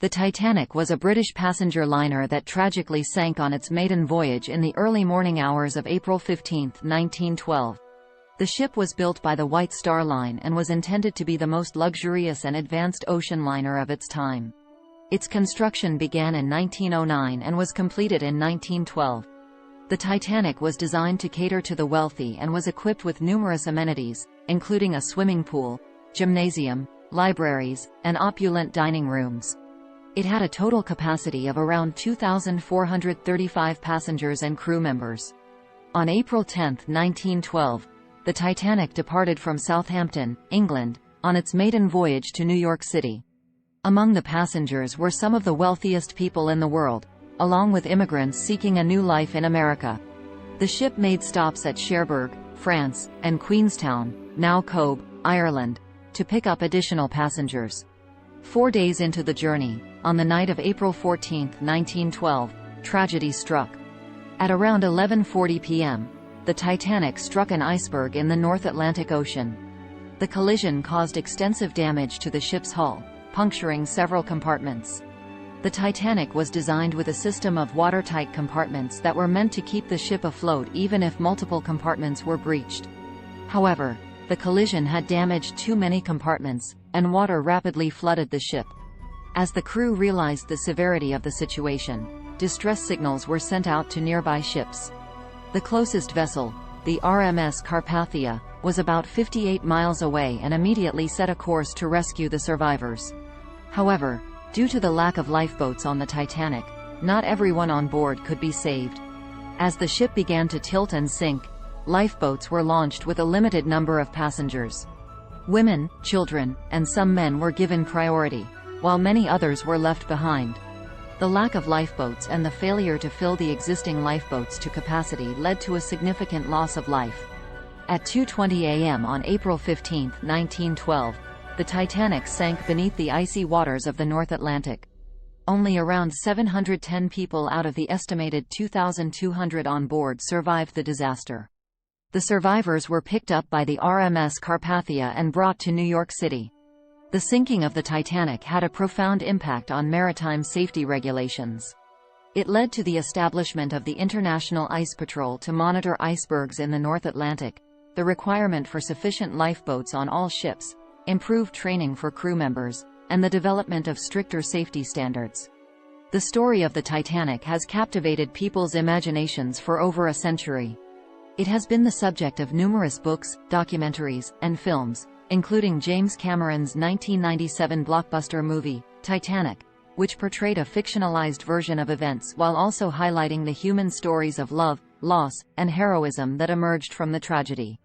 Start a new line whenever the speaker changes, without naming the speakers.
The Titanic was a British passenger liner that tragically sank on its maiden voyage in the early morning hours of April 15, 1912. The ship was built by the White Star Line and was intended to be the most luxurious and advanced ocean liner of its time. Its construction began in 1909 and was completed in 1912. The Titanic was designed to cater to the wealthy and was equipped with numerous amenities, including a swimming pool, gymnasium, libraries, and opulent dining rooms. It had a total capacity of around 2,435 passengers and crew members. On April 10, 1912, the Titanic departed from Southampton, England, on its maiden voyage to New York City. Among the passengers were some of the wealthiest people in the world, along with immigrants seeking a new life in America. The ship made stops at Cherbourg, France, and Queenstown, now Cobh, Ireland, to pick up additional passengers. 4 days into the journey, on the night of April 14, 1912, tragedy struck. At around 11:40 p.m., the Titanic struck an iceberg in the North Atlantic Ocean. The collision caused extensive damage to the ship's hull, puncturing several compartments. The Titanic was designed with a system of watertight compartments that were meant to keep the ship afloat even if multiple compartments were breached. However, the collision had damaged too many compartments, and water rapidly flooded the ship. As the crew realized the severity of the situation, distress signals were sent out to nearby ships. The closest vessel, the RMS Carpathia, was about 58 miles away and immediately set a course to rescue the survivors. However, due to the lack of lifeboats on the Titanic, not everyone on board could be saved. As the ship began to tilt and sink, lifeboats were launched with a limited number of passengers. Women, children, and some men were given priority, while many others were left behind. The lack of lifeboats and the failure to fill the existing lifeboats to capacity led to a significant loss of life. At 2:20 a.m. on April 15, 1912, the Titanic sank beneath the icy waters of the North Atlantic. Only around 710 people out of the estimated 2,200 on board survived the disaster. The survivors were picked up by the RMS Carpathia and brought to New York City. The sinking of the Titanic had a profound impact on maritime safety regulations. It led to the establishment of the International Ice Patrol to monitor icebergs in the North Atlantic, the requirement for sufficient lifeboats on all ships, improved training for crew members, and the development of stricter safety standards. The story of the Titanic has captivated people's imaginations for over a century. It has been the subject of numerous books, documentaries, and films, including James Cameron's 1997 blockbuster movie, Titanic, which portrayed a fictionalized version of events while also highlighting the human stories of love, loss, and heroism that emerged from the tragedy.